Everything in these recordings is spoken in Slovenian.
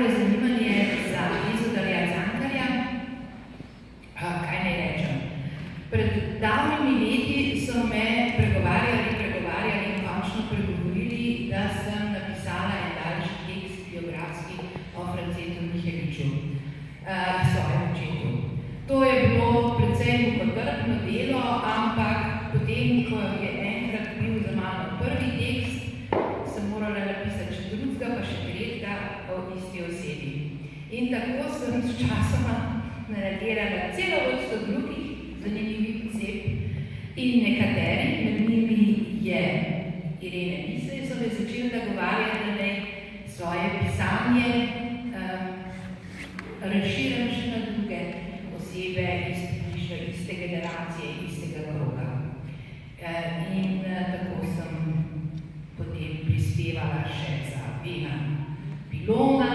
izrazilo zanimanje za Izidorja Cankarja, kaj naj rečem. Pred davnimi leti so me pregovarjali in končno pregovorili, da sem napisala en daljši tekst biografski o Francetu Miheliču, svojem očetu. To je bilo precej mukotrpno delo, ampak potem, ko je enkrat bil za mano prvi tekst, sem morala napisati še drugega, pa še tretjega o isti osebi. In tako sem s časoma naredirala celo vrsto drugih zanimivih oseb in nekateri, med njimi je Irene Misej, so me začeli nagovarjati, da naj svoje pisanje razširim še na druge osebe iz iste generacije, istega kroga. In tako sem potem prispevala še za Vena Pilona,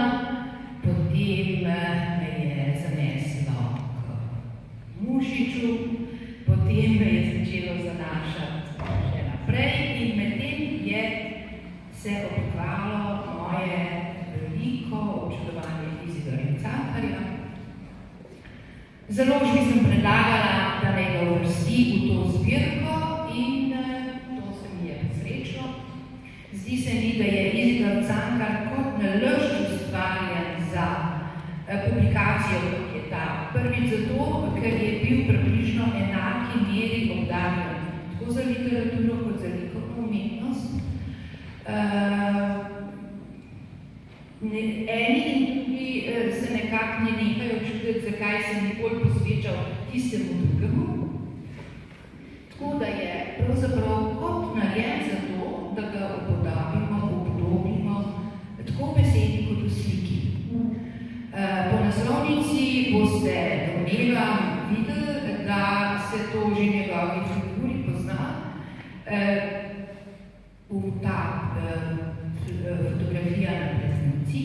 potem me je zaneslo k Mušiču, potem me je začelo zanašati še naprej in medtem je se oblikovalo moje veliko občudovanje Izidorja Cankarja. Založbi sem predlagala, da naj ga uvrsti v to zbirko in to se mi je srečno. Zdi se mi, da je Izidor Cankar kot nalašč ustvarjen za publikacijo, kot je ta. Prvič zato, ker je bil približno enaki meri obdarjen, tako za literaturo kot za likovno umetnost. Eni in drugi se nekako ne nehajo čuditi, zakaj se mi bolj posvečal tistemu drugemu. Tako da je pravzaprav kot narejen za to, da ga upodobimo, tako v besedi kot v sliki. Po naslovnici boste domnevam videli, da se to že njegovi figuri pozna. Ta fotografija na preznici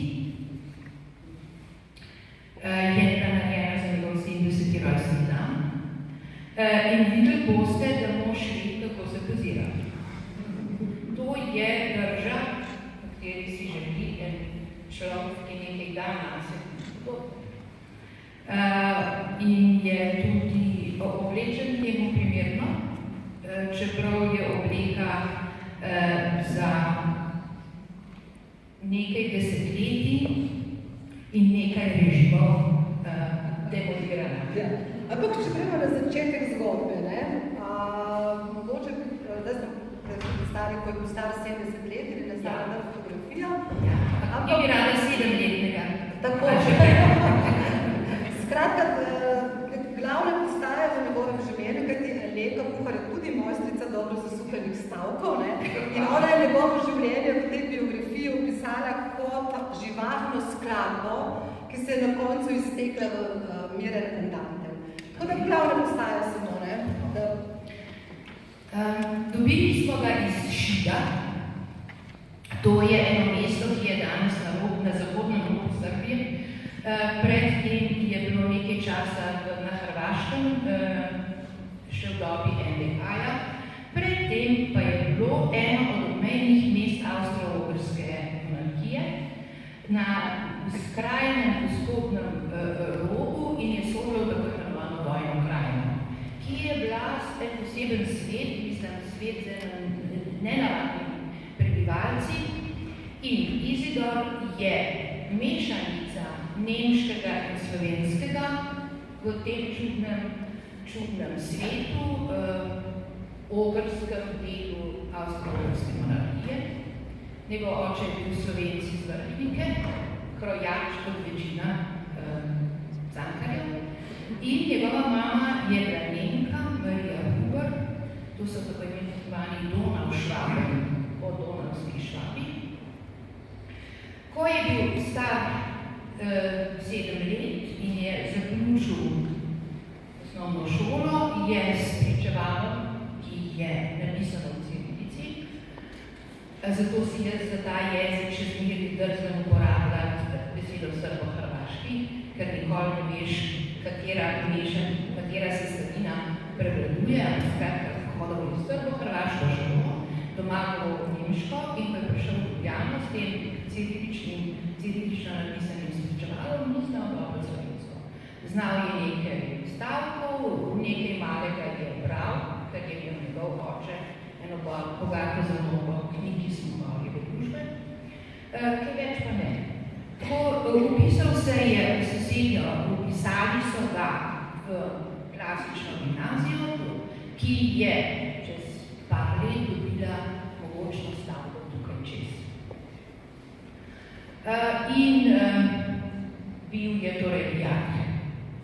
je narejena za njegov 70. rojstni dan. In videli boste, da mož ve, kako se pozira. To je drža, v kateri si želi en človek, ki nekaj da nase. In je tudi oblečen temu primerno, čeprav je obleka za nekaj desetletij in nekaj režimov demontirana. Ja. Ampak, če gremo na začetek zgodbe, mogoče, da smo stari, ko je bil star 70 let, ili nazadna fotografija. Ampak bi rada 7-letnega. Tako. Skratka, glavna postaja v njegovem življenju, kajti Alenka Kuhar je tudi mojstrica dobro zasukanih stavkov, in ona je njegovo življenje v tej biografiji opisala kot živahno skladbo, ki se je na koncu iztekla v miren andante. Tako da glavna postaja samo, Dobili smo ga iz Šiga. To je eno mesto, ki je danes na zahodnem robu Srbije. Predtem je bilo nekaj časa na Hrvaškem, še v dobi NDK-ja. Predtem pa je bilo eno od obmejnih mest Avstro-Ogrske monarhije na skrajnem vzhodnem robu in je sodilo tako imenovano vojno krajino, ki je bila en poseben svet, mislim, svet z nenavadnimi prebivalci. In Izidor je mešanica nemškega in slovenskega v tem čudnem svetu, ogrskem delu Avstro-Ogrske monarhije. Njegov oče je bil Slovenec iz Vrhnike, krojač kot večina Cankarjev. In njegova mama je bila Nemka, Marija Huber, to so tako imenovani Donau-Švabi, po donavskih Švabi. Ko je bil star 7 let in je zaključil osnovno šolo, je s pričevalom, ki je napisano v cirilici, zato si je za ta jezik še zmeraj drzno uporabljati besedo srbo-hrvaški, ker nikoli ne veš, katera sestavina prevladuje, ampak hodil v srbo-hrvaško šolo, doma govoril nemško in ko je prišel v Ljubljano s tem cirilično napisanim Znal je nekaj stavkov, nekaj malega je bral, ker je imel njegov oče eno bogato zalogo knjig, ki smo morali v družbe, kaj več pa ne. Upisal se je v sosednjo, upisali so ga v klasično gimnazijo, ki je čez par let dobila mogočno stavko tukaj čez. In bil je torej dijak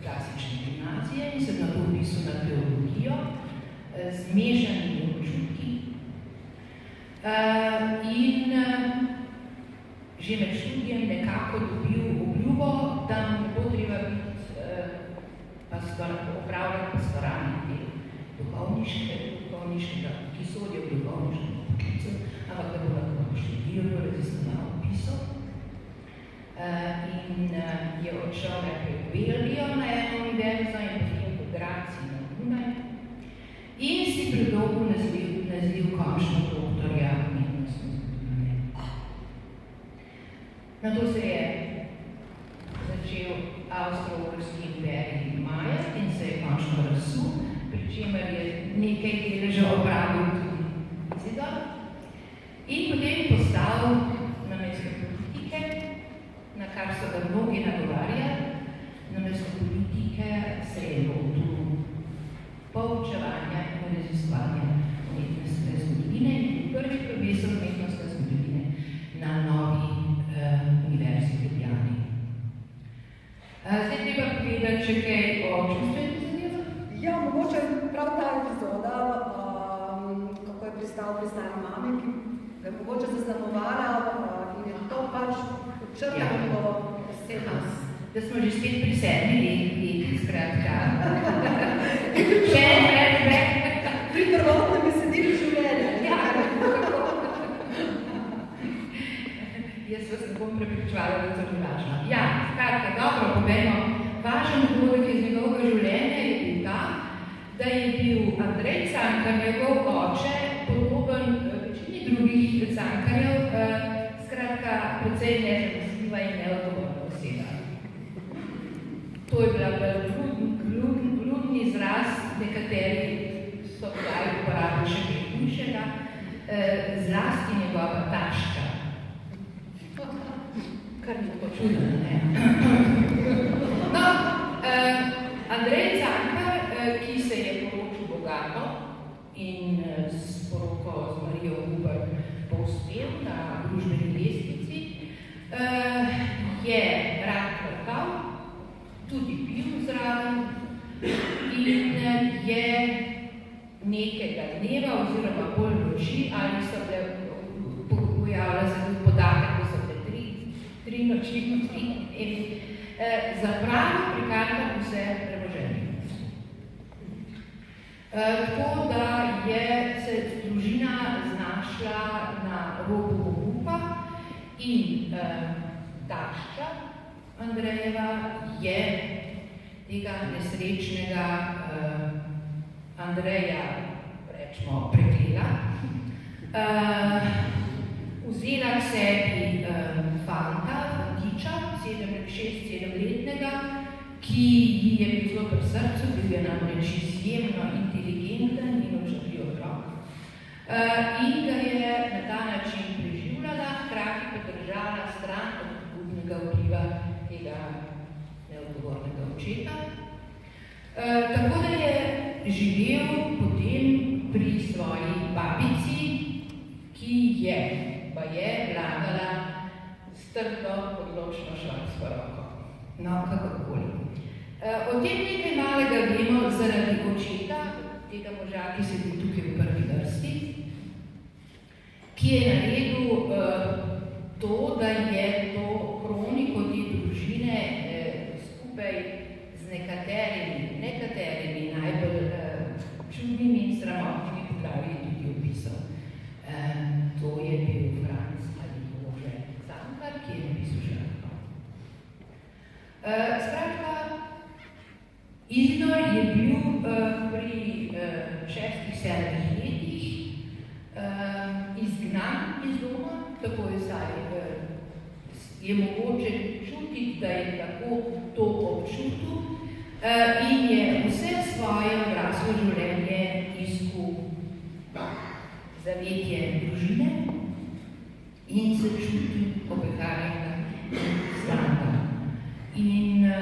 klasične gimnazije in se nato upisal na teologijo z mešanimi občutki. In že med študijem nekako dobil obljubo, da mu ne bo treba biti opravljati pastoralnih del duhovniškega, ki sodijo v duhovniškem poklicu, ampak da bo lahko študiral, raziskoval, pisal. In je odšel najprej v Belgijo na eno univerzo in potem v Graz in na Dunaj in si predolgo nazlil končno doktorja umetnostne zgodovine. Nato se je začel Avstro-Ogrski imperij majati in se je končno razsul, pri čemer je nekaj deleža opravil tudi Izidor in potem postal namesto politike, na kar so ga mnogi nagovarjali, namesto politike se je lotil poučevanja in raziskovanja umetnostne zgodovine in prvi profesor umetnostne zgodovine na novi univerzi v Ljubljani. Zdaj treba povedati še kaj o čustvenih zadevah? Ja, mogoče prav ta epizoda, kako je pristal pri stari mami, ki ga je mogoče zaznamovala in je to pač črtalo osebnost. Da smo že spet pri 7 letih, skratka. Še enkrat. Pri prvotnem besedilu življenja. Ja, jaz vas ne bom prepričvala, da to ni važno. Ja, skratka, dobro, povemo. Važen dogodek iz njegovega življenja je bil ta, da je bil Andrej Cankar, njegov oče, podoben večini drugih Cankarjev, skratka, precej nezanesljiva in neodgovorna oseba. To je bila gludni izraz, nekateri so kdaj uporabili še kaj hujšega, zlasti njegova tašča. Kar ni tako čudno, ne? No, Andrej Cankar, ki se je poročil bogato in s poroko z Marijo Huber povzpel na družbeni lestvici, je rad krkal, tudi pil zraven in je nekega dneva oziroma bolj noči, ali so bile pojavila se tudi podatek, da so bile tri noči in zapravil prikazati vse premoženje. Tako da je se družina znašla na robu obupa in tašča Andrejeva je tega nesrečnega Andreja, rečemo, preklela, vzela k sebi fanta, fantiča, 6-7-letnega, ki ji je bil zelo pri srcu, bil je namreč izjemno inteligenten in občutljiv otrok. In ga je na ta način preživljala, hkrati pa držala stran od budnega vpliva tega neodgovornega očeta. Tako da je živel potem pri svoji babici, ki je vladala strdo, odločno švarsko roko. No, kakorkoli. O tem nekaj malega vemo zaradi očeta, tega moža, ki sedi tukaj v prvi vrsti, ki je naredil to, da je to kroniko te družine skupaj z nekaterimi najbolj čudnimi in sramotnimi poglavji tudi opisal. To je bil Franc ali Bože Cankar, ki je napisal žrtvo. Skratka, Izidor je bil pri 6-7 letih izgnan iz doma, tako je zdaj je mogoče čutiti, da je tako to občutil, in je vse svoje odraslo življenje iskal zavetje družine in se čutil opeharjenega standa. In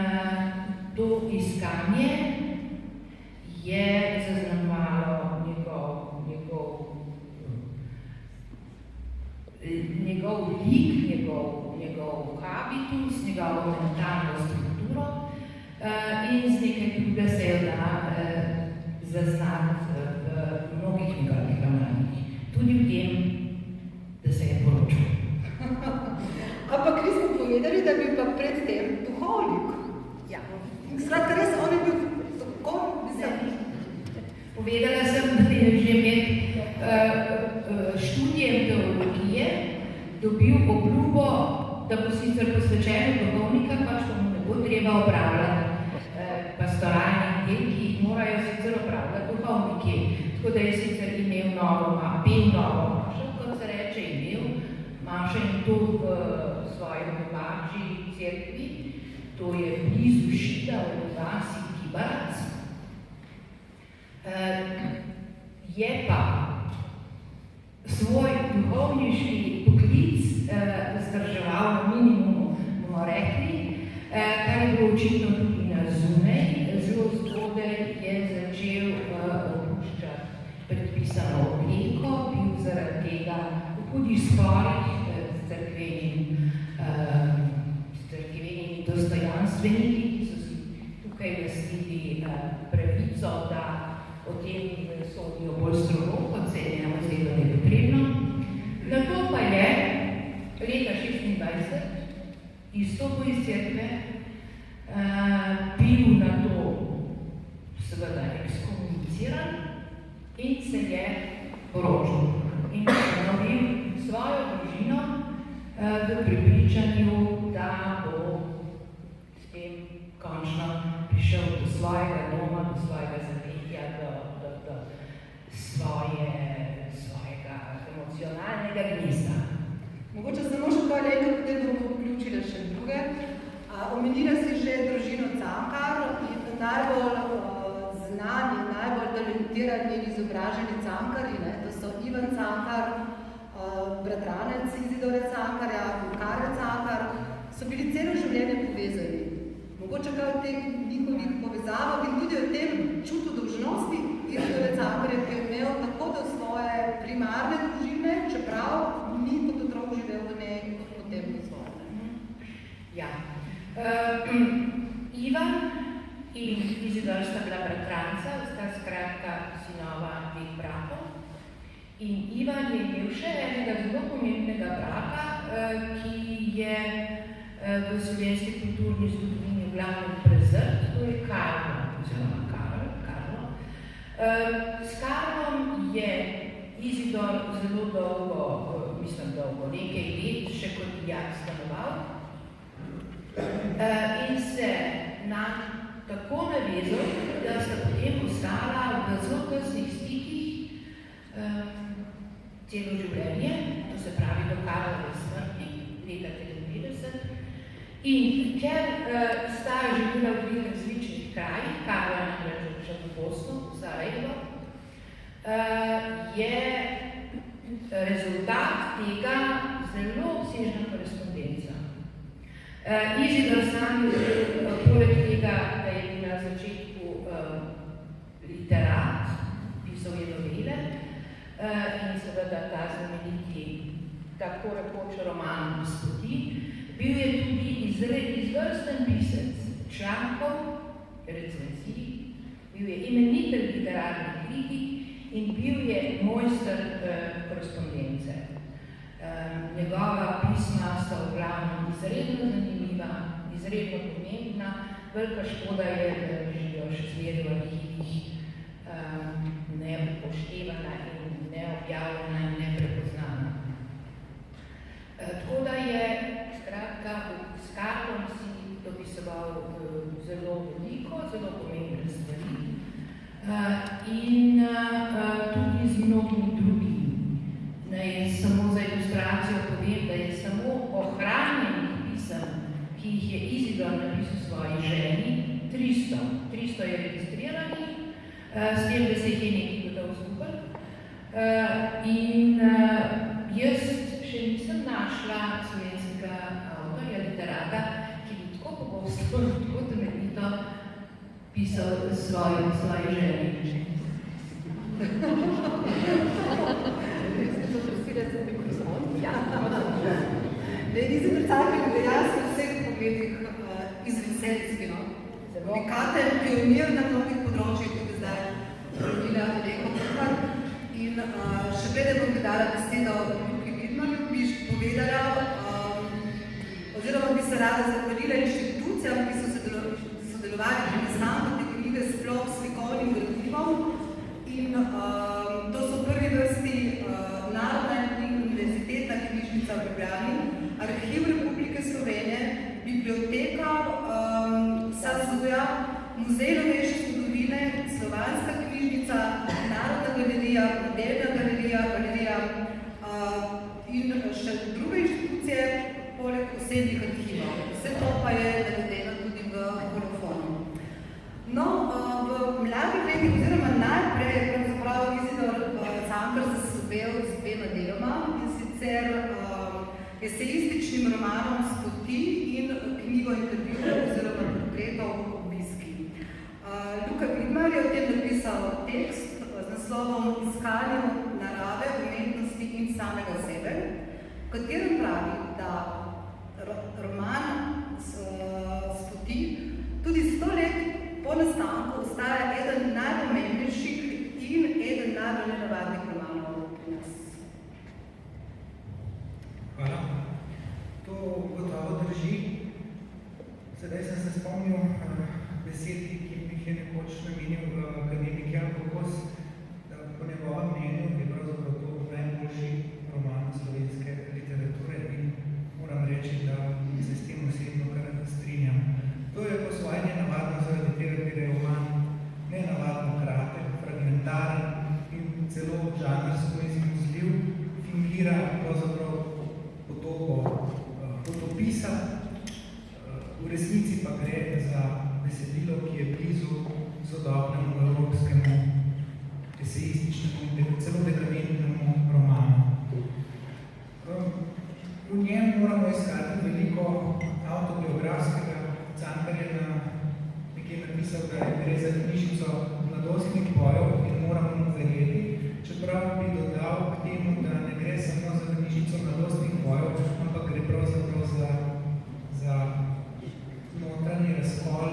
to iskanje je zaznamovalo njegov lik, njegov habitus, njegovo mentalno strukturo in z nekaj druga se je da zaznati v mnogih njegovih ravnanjih. Tudi v tem, da se je poročil. Ampak nismo povedali, da bi pa predtem duhovnik. Ja. Skratka, res on je bil tako, Povedala sem, da je že med študijem teologije dobil obljubo, da bo sicer posvečen duhovnika, pač pa mu ne bo treba opravljati pastoralnih del, ki jih morajo sicer opravljati duhovniki. Tako da je sicer imel novo mašo, kot se reče, imel mašo in to v svoji domači cerkvi, to je blizu Šida, v vasi Kibarac. Je pa svoj duhovniški poklic vzdrževal na minimumu, bomo rekli, kar je bilo očitno tudi na zunaj. Zelo zgodaj je začel opuščati predpisano obleko, bil zaradi tega v hudih sporih s cerkvenimi dostojanstveniki, ki so si tukaj lastili pravico, da o tem sodijo bolj strogo, kot se je njemu zdelo nepotrebno. Nato pa je leta 1926 izstopil iz cerkve, bil na to seveda ekskomuniciran in se je poročil. In ustanovil svojo družino v prepričanju, da bo s tem končno prišel do svojega doma, do svojega zavetja, do svojega emocionalnega gnezda. Mogoče samo še kaj nekaj, potem bomo vključili še druge. Omenila si že družino Cankar, najbolj znani, najbolj talentirani in izobraženi Cankarji, to so Ivan Cankar, bratranec Izidore Cankarja, Karel Cankar, so bili celo življenje povezani. Mogoče kaj o teh njihovih povezavah in tudi o tem čutu dolžnosti Izidore Cankarja, ki je imel tako do svoje primarne družine, čeprav ni kot otrok živel v njej, kot potem do svoje. Ja. Ivan in Izidor sta bila bratranca, sta skratka sinova dveh bratov. In Ivan je imel še enega zelo pomembnega brata, ki je v slovenski kulturni zgodovini v glavnem prezrt, to je Karlo, oziroma Karlo. S Karlom je Izidor zelo dolgo, nekaj let, še kot dijak stanoval in se tako navezal, da sta potem ostala v zelo tesnih stikih celo življenje, to se pravi do Karlove smrti, leta 1993. In ker sta živela v dveh različnih krajih, Karlo je namreč odšel v Bosno, v Sarajevo, je rezultat tega zelo obsežna korespondenca. Izidor sam poleg tega, da je bil na začetku literat, pisal je novele in seveda ta znameniti tako rekoč roman Gospodi, bil je tudi izvrsten pisec člankov, recenzij, bil je imenitelj literarnih kritik in bil je mojster korespondence. Njegova pisma sta v glavnem izredno zanimiva, izredno pomembna, velika škoda je, da živijo še zmeraj v arhivih neupoštevana in neobjavljena in neprepoznana. Tako da je skratka s Karlom si dopisoval zelo veliko, zelo pomembne stvari in tudi z mnogimi drugimi. Naj samo za ilustracijo povem, da je samo ohranjenih pisem, ki jih je Izidor napisal svoji ženi, 300 je registriranih, s tem, da se jih je nekaj gotovo skupaj. In jaz še nisem našla slovenskega avtorja, literata, ki bi tako pogosto, tako temeljito pisal svoje želje. Niso predstavljali dejansko v vseh pogledih izveselski, no? Unikate, pionir na mnogih področjih, tudi zdaj Mila Leko Kuhar. In še preden bom dala besedo Luki Vidmarju, bi povedala, oziroma bi se rada zahvalila inštitucijam, ki so sodelovali pri nastanku te knjige sploh s slikovnim gradivom. In to so v prvi vrsti Narodna in univerzitetna knjižnica v Ljubljani, Arhiv Republike Slovenije, Biblioteka SAZU-ja, Muzej novejše zgodovine, Slovanska knjižnica, Narodna galerija, Modelna galerija, galerija in še druge inštitucije, poleg osebnih arhivov. Vse to pa je navedeno tudi v kolofonu. No, v mladih letih, oziroma najprej je pravzaprav Izidor Cankar zaslovel z dvema deloma, in sicer esejističnim romanom Spoti in knjigo intervjujev oziroma portretov Obiski. Luka Vidmar je o tem napisal tekst z naslovom Iskanje narave, umetnosti in samega sebe, v katerem pravi, da roman Spoti tudi 100 let po nastanku ostaja eden najpomembnejših in eden najbolj nenavadnih romanov pri nas. Hvala. To gotovo drži. Sedaj sem se spomnil besed, ki jih je nekoč namenil akademik Jan Kokos, da po njegovem mnenju je pravzaprav to najboljši roman slovenske literature in moram reči, da se s tem osebno kar strinjam. To je po svoje nenavadno zaradi tega, ker je roman nenavadno kratek, fragmentaren in celo žanrsko izmuzljiv, fingira pravzaprav podobo potopisa, v resnici pa gre za besedilo, ki je blizu sodobnemu evropskemu esejističnemu in celo dekadentnemu romanu. V njem moramo iskati veliko avtobiografskega. Cankar je nekje napisal, da gre za knjižico mladostnih bojev in moramo mu verjeti, čeprav bi dodal k temu, da ne gre samo za knjižico mladostnih bojev, ampak gre pravzaprav za notranji razkol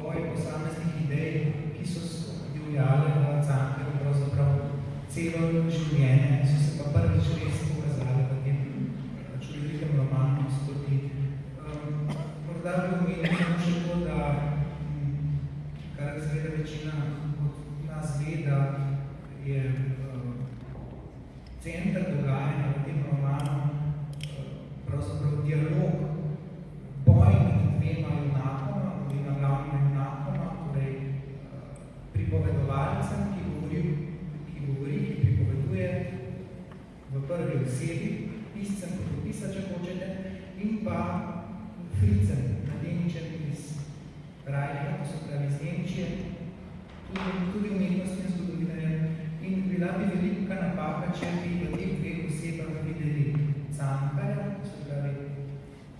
boj posameznih idej, ki so divjale v Cankarju pravzaprav celo življenje, so se pa prvič res pokazali v tem čudovitem romanu Spoti. Morda bi omenil še to, da kar seveda večina od nas ve, da je center dogajanja v tem romanu pravzaprav dialog, boj med dvema junakoma, dvema glavnima junakoma, torej pripovedovalcem, ki pripoveduje v prvi osebi, piscem potopisa, če hočete, in pa Fricem, mladeničem iz Rajka, to so pravi iz Nemčije, tudi umetnostnim zgodovinarjem. In bila bi velika napaka, če bi v teh dveh osebah videli Cankarja, to so pravi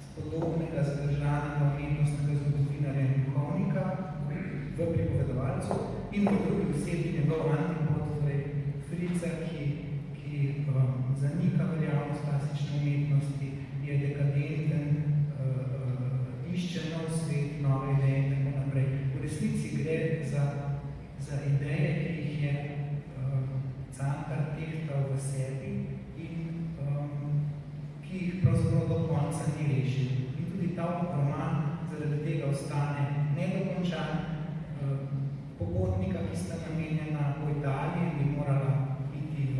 spodobnega, zadržanega umetnostnega zgodovinarja in duhovnika v pripovedovalcu in v drugi osebi njegov antipod, torej Frica, ki zanika veljavnost klasične umetnosti, je dekadenten, išče nov svet, nove ideje in tako naprej. V resnici gre za ideje, ki jih je Cankar tehtal v sebi in ki jih pravzaprav do konca ni rešil. In tudi ta roman zaradi tega ostane nedokončan. Popotnika, ki sta namenjena po Italiji, bi morala iti v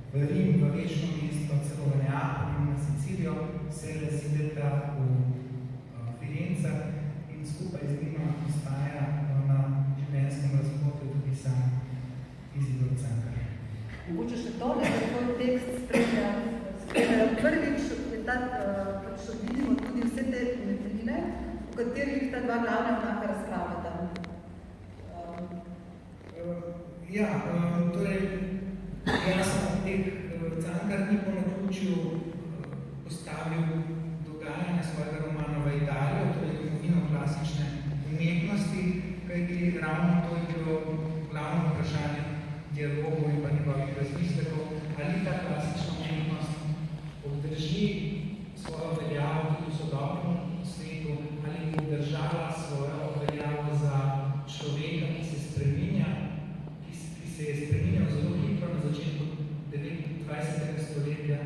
Rim, v večno mesto, celo v Neapolj in na Sicilijo, se razideta v Firencah in skupaj z njima ostaja na življenjskem razpotju tudi sam Izidor Cankar. Mogoče še to, da je to tekst spremlja prvič, vidimo tudi vse te metrine, v katerih ta ta dva glavna junaka razpravljata. Torej, jasno, teh Cankar ni po naključju postavil dogajanja svojega romana v Italijo, torej domovino klasične umetnosti, kajti ravno to je bilo glavno vprašanje dialogov in pa njegovih razmislekov, ali ta klasična umetnost obdrži svojo veljavo tudi v sodobnem svetu, ali bo obdržala svojo veljavo za človeka, ki se spreminja, ki se je spreminjal zelo hitro na začetku 19. stoletja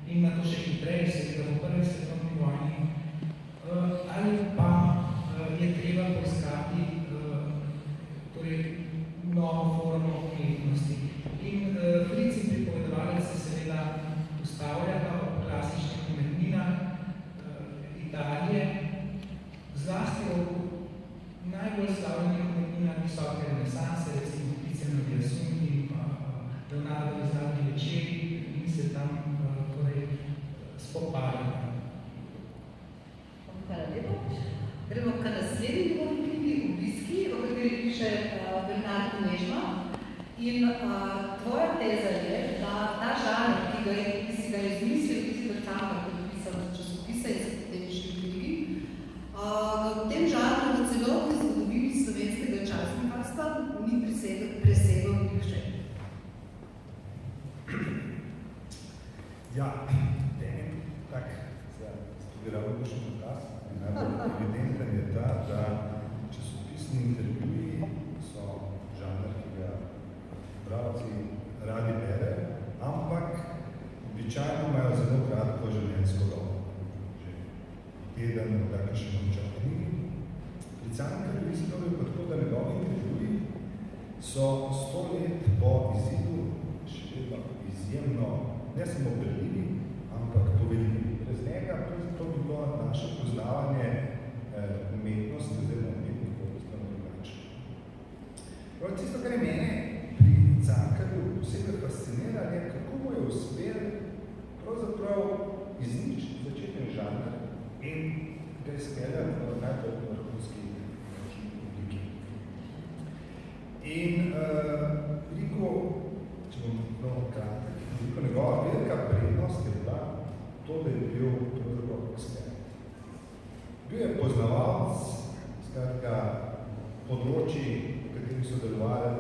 in na to še hitreje, seveda v prvi svetovni vojni, ali pa je treba poiskati torej, novo formo umetnosti. In Fritz in pripovedovalec se seveda postavljata ob klasičnih umetninah Italije, zlasti v najbolj slavnih umetninah visoke renesanse, recimo Tiziano di Assunti in pa Leonardo da Zlatni večeri, in se tam torej spopadajo. Hvala lepo. Gremo k naslednji njegovi knjigi Obiski, o kateri piše Bernard Nežma. In tvoja teza je, da ta žanr, ki si ga izmislil, ki si ga Cankar podpisal za časopise in za temični knjigi, v tem žanru v celotni zgodovini slovenskega časnikarstva ni presegel nihče. Ja, tak studiral še dokaz. Najbolj evidenten je ta, da časopisni intervjuji so žanr, ki ga bralci radi berejo, ampak običajno imajo zelo kratko življenjsko dobo. Že teden, morda še noča knjigi. Pri Cankarju Izidorju pa tako, da njegovi intervjuji so 100 let po izidu še vedno izjemno ne samo berljivi, ampak povedljivi. Brez njega to bi bilo naše poznavanje umetnosti oziroma umetnikov postano drugače. Tisto, kar je mene pri Cankarju posebej fascinira, je, kako mu je uspel pravzaprav izničiti začetni žanr in ga izpeljati v najbolj vrhunski obliki. In rekel, če bom prav kratek, njegova velika prednost je bila to, da je bil pravzaprav ekspert. Bil je poznavalec, skratka, področji, v katerih so delovali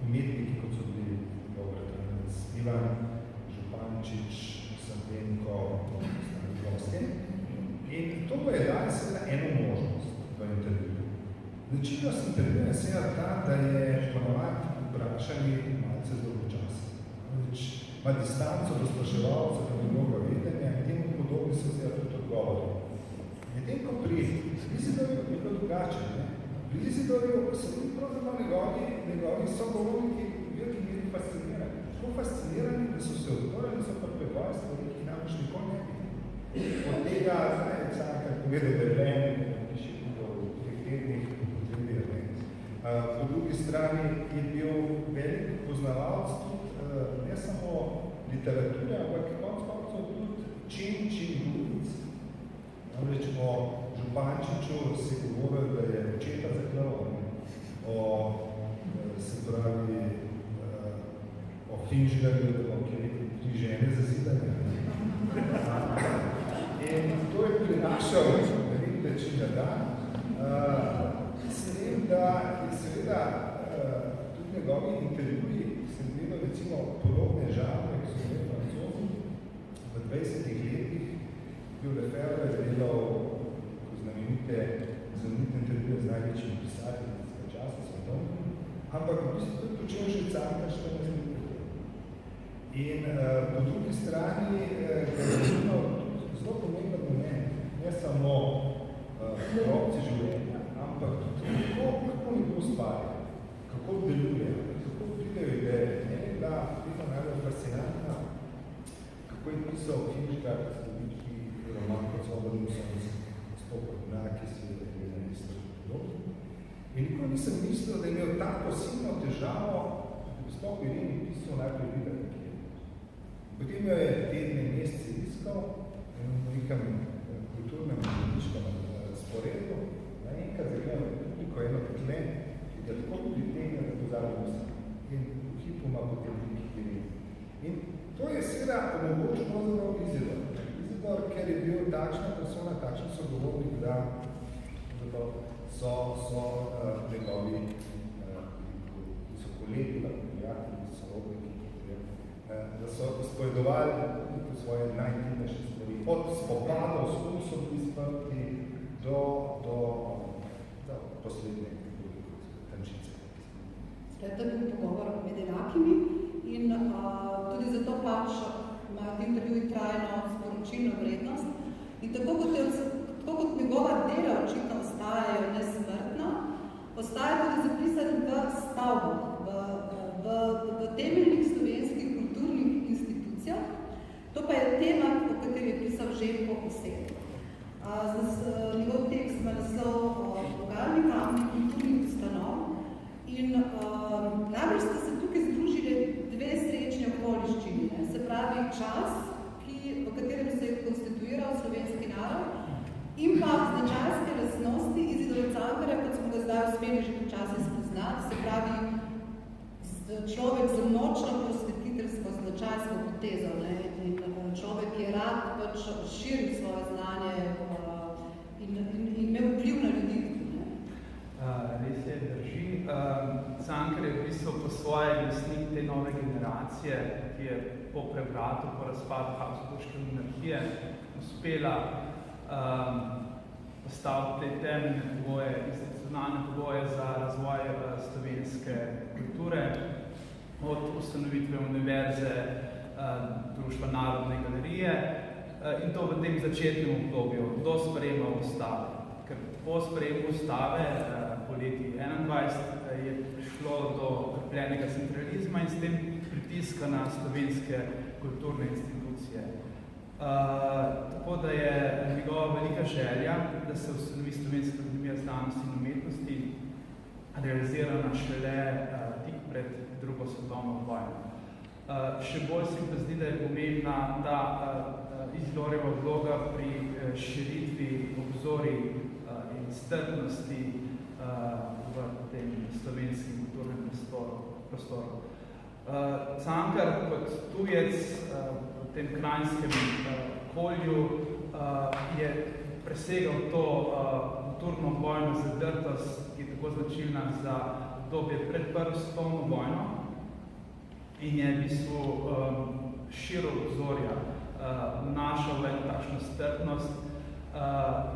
umetniki, kot so bili Bratranec Ivan, Župančič, Sadenko, Stani. In to pa je dal seveda eno možnost v intervjuju. Značilnost intervjuja je seveda ta, da je ponavadi vprašanje malce dolgočasno. Ima distanco do spraševalca, do njegovega vedenja in temu podobni so seveda tudi odgovori. Medtem ko pri Izidorju je bilo drugače. Pri Izidorju so bili pravzaprav njegovi sogovorniki veliki meri fascinirani. Tako fascinirani, da so se odgovorili, so prepovedali stvari, ki namreč nikoli ne bi. Od tega, Cankar povedal, da je ven, piše v 3 tednih, po drugi strani je bil velik poznavalc tudi ne samo literature, ampak konec tudi čim ljubic. Namreč o Župančiču se je govoril, da je očeta zaklal, o Finžgarju, da bom kjer 3 žene zazidanja. In to je prinašal velik večina dan. Mislim, da je seveda tudi njegovi intervjuji, sem gledal recimo podobne žanre, ki so bili Francozi v 20 letih, bil Lefebvre delal znamenite intervjuje z največjimi pisatelji časa svetovnim, ampak v bistvu tudi počel še Cankar 14 let. In po drugi strani je zelo pomemben moment, ne samo opci življenja, ampak tudi kako nekdo ustvarja, kako deluje, kako pridejo ideje. Ne je bila vedno najbolj fascinantna, kako je pisal Finžgar, slovički roman kot Svobodnim soncem, ki si je gledal isto podobno. In nikoli nisem mislil, da je imel tako silno težavo, da bi sploh Ireni pisal najprej videti, ki je. Potem jo je tedne mesece iskal in v nekem kulturnem političkem sporedu tako tudi tega ne pozabimo se. In v hipu ima potem neki tereni. In to je seveda omogočil pravzaprav Izidor, ker je bil takšna persona, takšen sogovornik, da so njegovi kolegi, prijatelji, sorodniki, da so spojedovali po svoje najintimnejše stvari. Od spopadov s kom so bili sprti do poslednje tančice. To je bil pogovor med enakimi in tudi zato pač imajo ti intervjuji trajno sporočilno vrednost. In tako kot njegova dela očitno ostajajo nesmrtna, ostaja tudi zapisan v stavbah, v temeljnih slovenskih kulturnih institucijah. To pa je tema, o kateri je pisal Željko Oseb. Njegov tekst ima naslov Vogalni kamen kulturnih ustanov in najbolj sta se tukaj združili dve srečne okoliščini. Se pravi čas, v katerem se je konstituiral slovenski narod, in pa značajske lastnosti Izidora Cankarja, kot smo ga zdaj uspeli že počasi spoznati, se pravi človek z močno prosvetiteljsko značajsko potezo, ne? In človek, ki je rad pač širil svoje znanje in imel vpliv na ljudi. Res je, drži. Cankar je v bistvu po svoje glasnik te nove generacije, ki je po prevratu, po razpadu Habsburške monarhije uspela postaviti te temeljne pogoje, institucionalne pogoje za razvoj slovenske kulture, od ustanovitve univerze, Društva Narodne galerije in to v tem začetnem obdobju do sprejema ustave. Ker po sprejemu ustave po leti 21 je prišlo do okrepljenega centralizma in s tem pritiska na slovenske kulturne institucije. Tako da je njegova velika želja, da se ustanovi Slovenska akademija znanosti in umetnosti realizirana šele tik pred drugo svetovno vojno. Še bolj se mi zdi, da je pomembna ta Izidorjeva vloga pri širitvi obzorij in strpnosti v tem slovenskem kulturnem prostoru. Cankar kot tujec v tem kranjskem okolju je presegal to kulturno vojno zadrtost, ki je tako značilna za obdobje pred prvo svetovno vojno in je v bistvu širok obzorja vnašal v takšno strpnost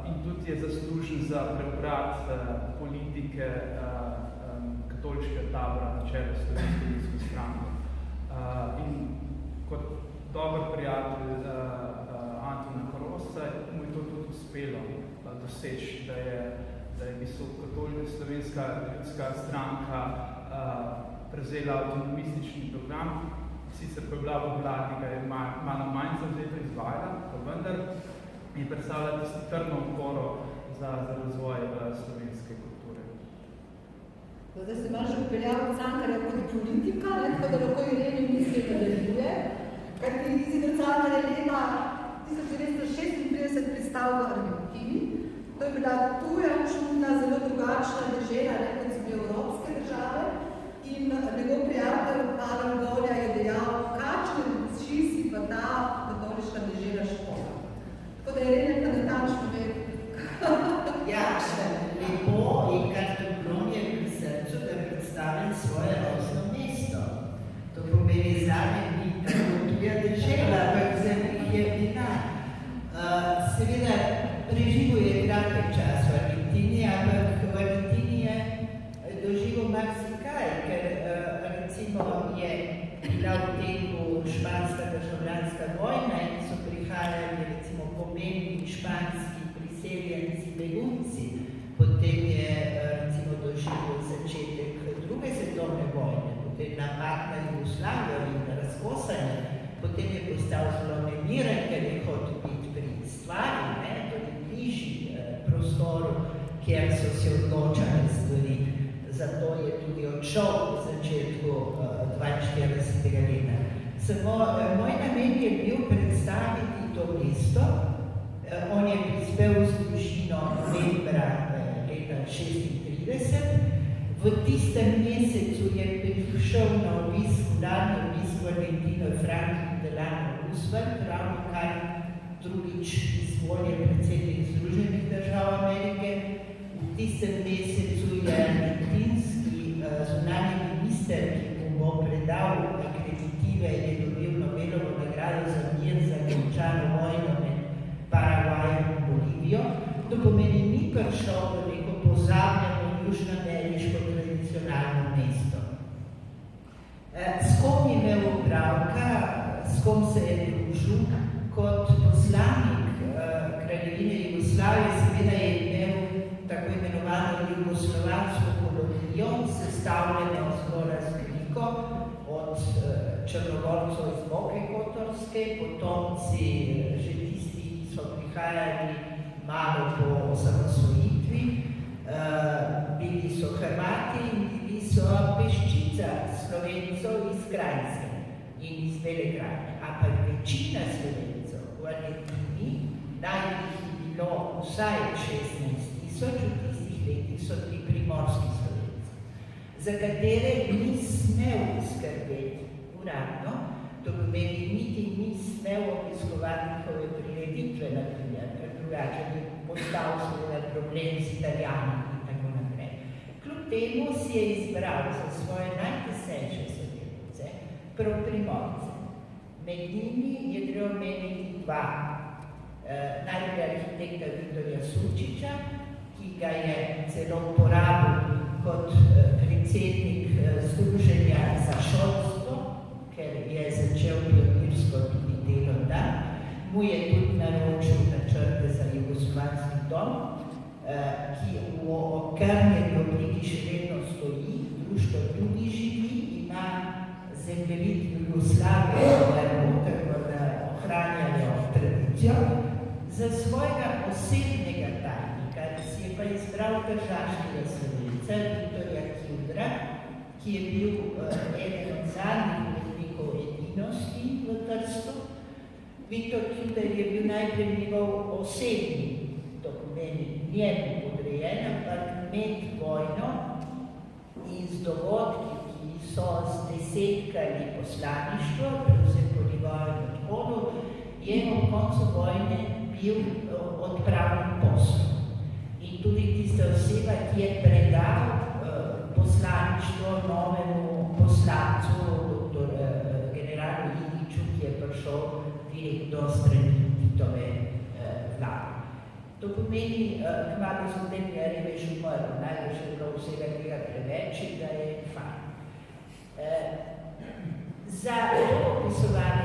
in tudi je zaslužen za preobrat politike katoliškega tabora na čelu Slovenske ljudske stranke. In kot dober prijatelj Antona Korosa mu je to tudi uspelo doseči, da je v bistvu katoliška Slovenska ljudska stranka prevzela avtonomistični program, sicer pa je bila v vladi, ga je malo manj zavzeto izvajala, pa vendar je predstavljala tisto trdno oporo za razvoj slovenske kulture. Zdaj se imaš upeljal Cankarja kot politika, tako da lahko Ireni misli, da deluje, kajti Izidor Cankar je leta 1936 pristal v Argentini. To je bila tuja, čudna, zelo drugačna dežela, kot so bile evropske države. In njegov prijatelj Pavel Golja je dejal, kakšne reči si pa ta katoliška dežela škola. Tako da je Irena natančno ve. Ja, lepo in kar toplom je pri srcu, da predstavim svoje rojstno mesto. To pomeni zame ni tako tuja dežela, ampak za njih je bila. Seveda, preživel je kratek čas v Argentini, ampak v Argentini je doživel marsikaj, ker recimo je bila v teku španska državljanska vojna in so prihajali recimo pomembni španski priseljenci, begunci. Potem je recimo doživel začetek druge svetovne vojne, potem napad na Jugoslavijo in razkosanje, potem je postal zelo nemiren, ker je hotel biti pri stvari, torej bližji prostoru, kjer so se odločali stvari. Zato je tudi odšel v začetku 42. leta. Samo moj namen je bil predstaviti to mesto. On je prispel z družino novembra leta 1936. V tistem mesecu je prišel na obisk, uradni obisk Valentino Franklin Delano Roosevelt, ravno kar drugič izvoljen predsednik Združenih držav Amerike. V tistem mesecu je argentinski zunanji minister, ki mu bo predal akreditive in je dobil Nobelovo nagrado za mir za končano vojno med Paragvajem in Bolivijo. To pomeni, ni prišel v neko pozabljeno južnoameriško tradicionalno mesto. S kom je imel opravka, s kom se je družil, kot poslanik Kraljevine Jugoslavije, seveda je imel tako imenovano jugoslovansko kolonijo, sestavljeno zelo raznoliko, od Črnogorcev iz Boke Kotorske, potomci že tisti, ki so prihajali malo po osamosvojitvi, bili so Hrvati in bili so peščica Slovencov iz Krajinske in iz Belegrada. Ampak večina Slovencov v Argentini, naj jih je bilo vsaj 16.000, v tistih letih so bili primorski Slovenci, za katere ni smel skrbeti uradno, to pomeni, niti ni smel obiskovati njihove prireditve, na primer, ker drugače bi postal seveda problem z Italijani in tako naprej. Kljub temu si je izbral za svoje najtesnejše sodelavce prav Primorce. Med njimi je treba omeniti dva. Najprej arhitekta Viktorja Surčiča, ki ga je celo uporabil kot predsednik Združenja za šolstvo, ker je začel pionirsko tudi delo tam. Mu je tudi naročil načrte za jugoslovanski dom, ki v okrnjeni obliki še vedno stoji, društvo tudi živi, ima zemljevid Jugoslavije, tako da ohranjajo tradicijo. Za svojega osebnega tajnika si je pa izbral tržaškega Slovenca, Viktorja Kjudra, ki je bil eden od zadnjih urednikov Edinosti v Trstu. Viktor Kjuder je bil najprej njegov osebni, to pomeni njemu podrejen, ampak med vojno in z dogodki, ki so zdesetkali poslaništvo, predvsem po njegovem odhodu, je ob koncu vojne bil odpravljen posel. In tudi tista oseba, ki je predal poslaništvo novemu poslancu, generalu Iliču, ki je prišel direktno strani Titove vlade. To pomeni, kmalu zatem je Revež umrl, najbolj je bilo vsega tega preveč in da je fajn. Za to opisovanje